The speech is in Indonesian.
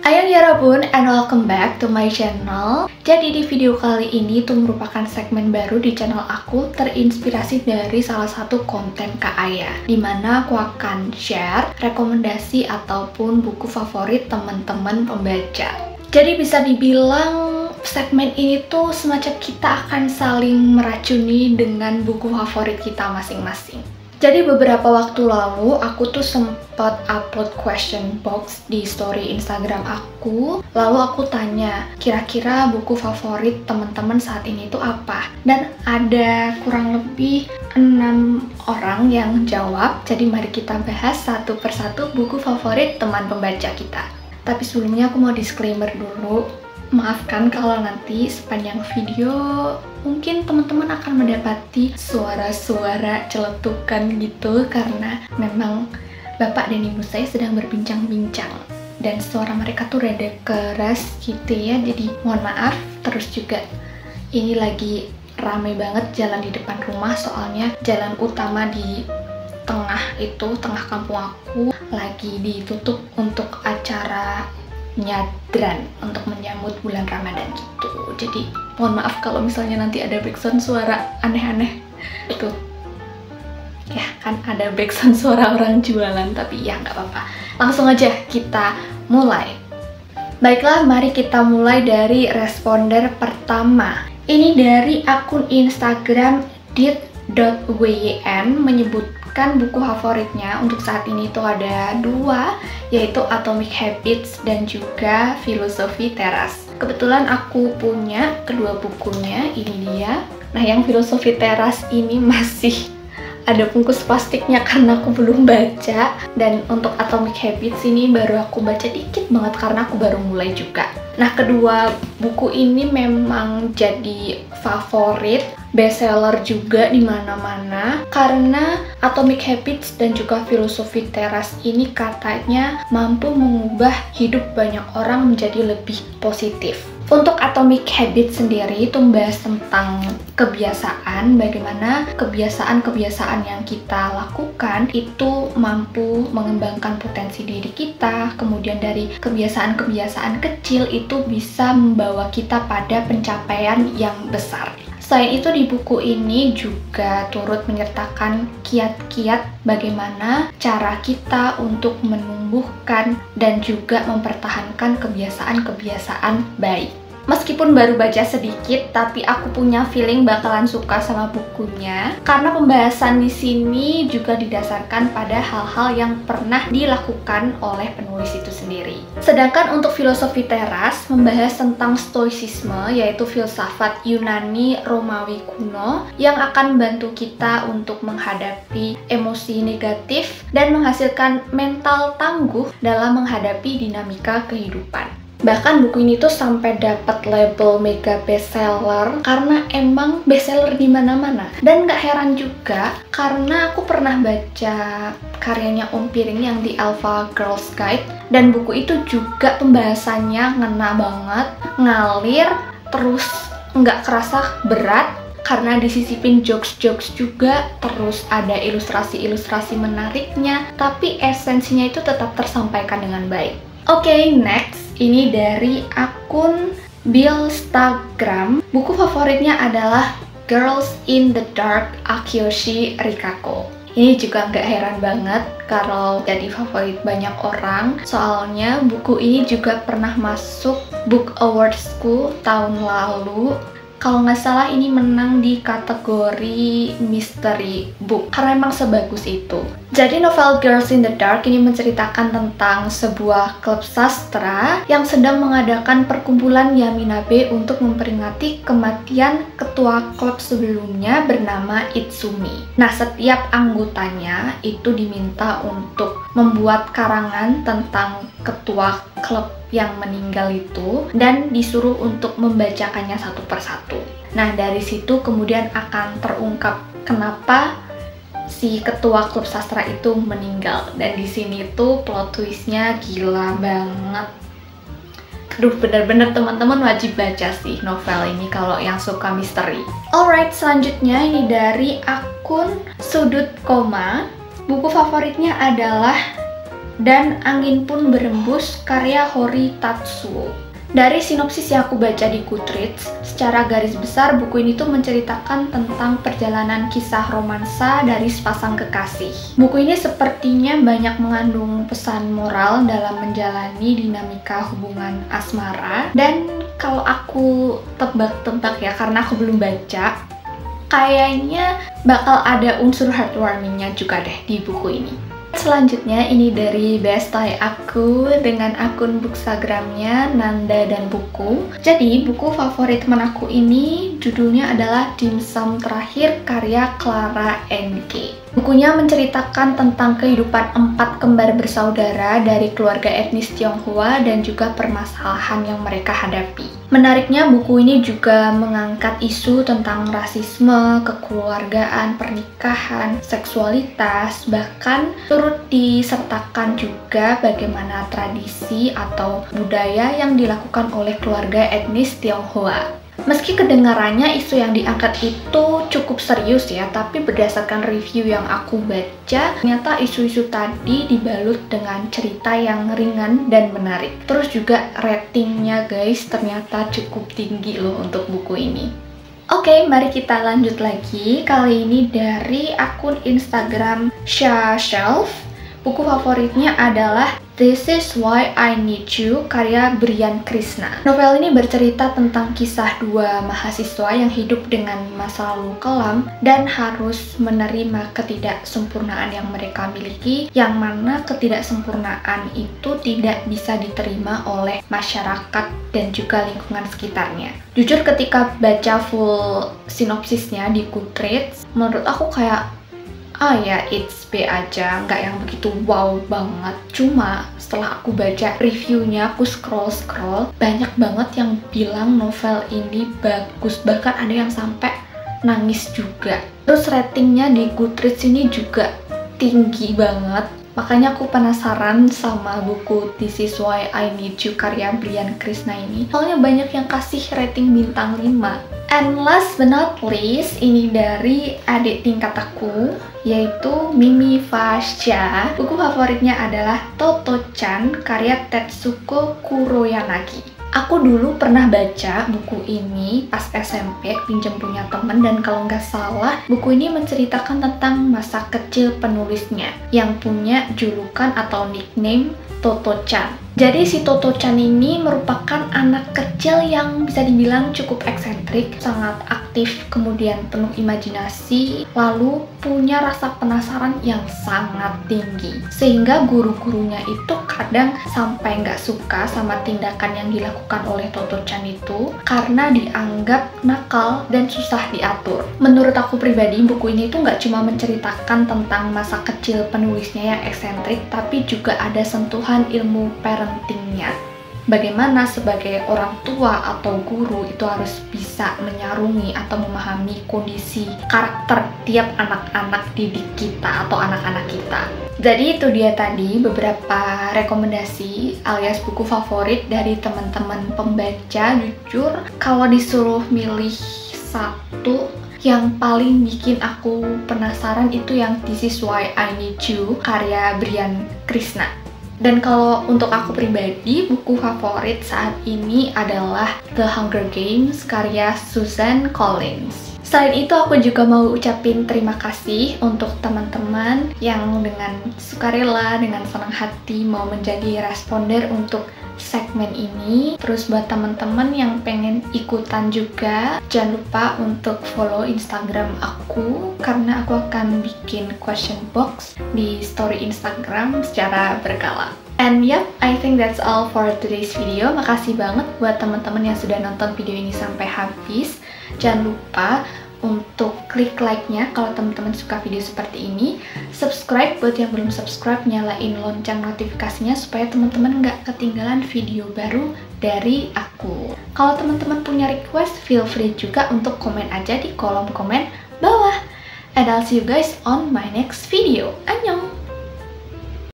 Ya Bun, and welcome back to my channel. Jadi di video kali ini itu merupakan segmen baru di channel aku, terinspirasi dari salah satu konten Kak Aya, dimana aku akan share rekomendasi ataupun buku favorit teman-teman pembaca. Jadi bisa dibilang segmen ini tuh semacam kita akan saling meracuni dengan buku favorit kita masing-masing. Jadi beberapa waktu lalu aku tuh sempat upload question box di story Instagram aku. Lalu aku tanya, kira-kira buku favorit teman-teman saat ini tuh apa? Dan ada kurang lebih 6 orang yang jawab. Jadi mari kita bahas satu persatu buku favorit teman pembaca kita. Tapi sebelumnya aku mau disclaimer dulu. Maafkan kalau nanti sepanjang video mungkin teman-teman akan mendapati suara-suara celetukan gitu, karena memang bapak dan ibu saya sedang berbincang-bincang dan suara mereka tuh rada keras gitu ya, jadi mohon maaf. Terus juga ini lagi rame banget jalan di depan rumah, soalnya jalan utama di tengah kampung aku lagi ditutup untuk acara nyadran untuk menyambut bulan Ramadan gitu. Jadi mohon maaf kalau misalnya nanti ada backsound suara aneh-aneh. Itu ya kan ada backsound suara orang jualan, tapi ya nggak apa-apa. Langsung aja kita mulai. Baiklah, mari kita mulai dari responder pertama. Ini dari akun Instagram dit.wyn menyebutkan buku favoritnya untuk saat ini itu ada 2, yaitu Atomic Habits dan juga Filosofi Teras. Kebetulan aku punya kedua bukunya, ini dia. Nah, yang Filosofi Teras ini masih ada bungkus plastiknya karena aku belum baca, dan untuk Atomic Habits ini baru aku baca dikit banget karena aku baru mulai juga. Nah, kedua buku ini memang jadi favorit, bestseller juga di mana-mana, karena Atomic Habits dan juga Filosofi Teras ini katanya mampu mengubah hidup banyak orang menjadi lebih positif. Untuk Atomic Habits sendiri itu membahas tentang kebiasaan, bagaimana kebiasaan-kebiasaan yang kita lakukan itu mampu mengembangkan potensi diri kita, kemudian dari kebiasaan-kebiasaan kecil itu bisa membawa kita pada pencapaian yang besar. Selain itu di buku ini juga turut menyertakan kiat-kiat bagaimana cara kita untuk menumbuhkan dan juga mempertahankan kebiasaan-kebiasaan baik. Meskipun baru baca sedikit, tapi aku punya feeling bakalan suka sama bukunya karena pembahasan di sini juga didasarkan pada hal-hal yang pernah dilakukan oleh penulis itu sendiri. Sedangkan untuk Filosofi Teras membahas tentang stoicisme, yaitu filsafat Yunani Romawi kuno yang akan membantu kita untuk menghadapi emosi negatif dan menghasilkan mental tangguh dalam menghadapi dinamika kehidupan. Bahkan buku ini tuh sampai dapat label mega bestseller karena emang bestseller di mana-mana. Dan nggak heran juga karena aku pernah baca karyanya Om Piring yang di Alpha Girls Guide, dan buku itu juga pembahasannya ngena banget, ngalir, terus nggak kerasa berat karena disisipin jokes-jokes juga, terus ada ilustrasi-ilustrasi menariknya, tapi esensinya itu tetap tersampaikan dengan baik. Oke, next. Ini dari akun Billstagram. Buku favoritnya adalah Girls in the Dark Akiyoshi Rikako. Ini juga nggak heran banget kalau jadi favorit banyak orang, soalnya buku ini juga pernah masuk Book Awards-ku tahun lalu. Kalau nggak salah ini menang di kategori mystery book karena emang sebagus itu. Jadi novel Girls in the Dark ini menceritakan tentang sebuah klub sastra yang sedang mengadakan perkumpulan Yaminabe untuk memperingati kematian ketua klub sebelumnya bernama Itsumi. Nah, setiap anggotanya itu diminta untuk membuat karangan tentang ketua klub yang meninggal itu dan disuruh untuk membacakannya satu persatu. Nah, dari situ kemudian akan terungkap kenapa si ketua klub sastra itu meninggal, dan di sini tuh plot twistnya gila banget. Aduh, bener-bener teman-teman wajib baca sih novel ini kalau yang suka misteri. Alright, selanjutnya ini dari akun Sudut Koma. Buku favoritnya adalah dan Angin Pun Berembus karya Hori Tatsuo. Dari sinopsis yang aku baca di Goodreads, secara garis besar buku ini tuh menceritakan tentang perjalanan kisah romansa dari sepasang kekasih. Buku ini sepertinya banyak mengandung pesan moral dalam menjalani dinamika hubungan asmara. Dan kalau aku tebak-tebak ya, karena aku belum baca, kayaknya bakal ada unsur heartwarmingnya juga deh di buku ini. Selanjutnya ini dari bestie aku dengan akun bookstagramnya Nanda dan Buku. Jadi buku favorit teman aku ini judulnya adalah Dimsum Terakhir karya Clara NK. Bukunya menceritakan tentang kehidupan 4 kembar bersaudara dari keluarga etnis Tionghoa dan juga permasalahan yang mereka hadapi. Menariknya, buku ini juga mengangkat isu tentang rasisme, kekeluargaan, pernikahan, seksualitas, bahkan turut disertakan juga bagaimana tradisi atau budaya yang dilakukan oleh keluarga etnis Tionghoa. Meski kedengarannya isu yang diangkat itu cukup serius ya, tapi berdasarkan review yang aku baca, ternyata isu-isu tadi dibalut dengan cerita yang ringan dan menarik. Terus juga ratingnya guys, ternyata cukup tinggi loh untuk buku ini. Oke, mari kita lanjut lagi. Kali ini dari akun Instagram Sha Shelf. Buku favoritnya adalah This Is Why I Need You karya Brian Krishna. Novel ini bercerita tentang kisah 2 mahasiswa yang hidup dengan masa lalu kelam dan harus menerima ketidaksempurnaan yang mereka miliki, yang mana ketidaksempurnaan itu tidak bisa diterima oleh masyarakat dan juga lingkungan sekitarnya. Jujur ketika baca full sinopsisnya di Goodreads, menurut aku kayak ya it's B aja, nggak yang begitu wow banget. Cuma setelah aku baca reviewnya, aku scroll, banyak banget yang bilang novel ini bagus, bahkan ada yang sampai nangis juga. Terus ratingnya di Goodreads ini juga tinggi banget. Makanya aku penasaran sama buku This Is Why I Need You karya Brian Krishna ini. Soalnya banyak yang kasih rating bintang 5. And last but not least, ini dari adik tingkat aku, yaitu Mimi Fasya. Buku favoritnya adalah Toto-chan karya Tetsuko Kuroyanagi. Aku dulu pernah baca buku ini pas SMP, pinjam punya temen, dan kalau nggak salah buku ini menceritakan tentang masa kecil penulisnya yang punya julukan atau nickname Toto-chan. Jadi si Toto-chan ini merupakan anak kecil yang bisa dibilang cukup eksentrik, sangat aktif, kemudian penuh imajinasi, lalu punya rasa penasaran yang sangat tinggi. Sehingga guru-gurunya itu kadang sampai nggak suka sama tindakan yang dilakukan oleh Toto-chan itu karena dianggap nakal dan susah diatur. Menurut aku pribadi, buku ini tuh nggak cuma menceritakan tentang masa kecil penulisnya yang eksentrik, tapi juga ada sentuhan ilmu parentingnya. Bagaimana sebagai orang tua atau guru itu harus bisa menyarungi atau memahami kondisi karakter tiap anak-anak didik kita atau anak-anak kita. Jadi itu dia tadi beberapa rekomendasi alias buku favorit dari teman-teman pembaca. Jujur, kalau disuruh milih satu yang paling bikin aku penasaran itu yang This Is Why I Need You karya Brian Krishna. Dan kalau untuk aku pribadi, buku favorit saat ini adalah The Hunger Games karya Suzanne Collins. Selain itu, aku juga mau ucapin terima kasih untuk teman-teman yang dengan sukarela, dengan senang hati mau menjadi responder untuk segmen ini. Terus buat teman-teman yang pengen ikutan juga, jangan lupa untuk follow Instagram aku karena aku akan bikin question box di story Instagram secara berkala. And yep, I think that's all for today's video. Makasih banget buat teman-teman yang sudah nonton video ini sampai habis. Jangan lupa untuk klik like-nya kalau teman-teman suka video seperti ini. Subscribe buat yang belum subscribe, nyalain lonceng notifikasinya supaya teman-teman nggak ketinggalan video baru dari aku. Kalau teman-teman punya request, feel free juga untuk komen aja di kolom komen bawah. And I'll see you guys on my next video. Annyeong!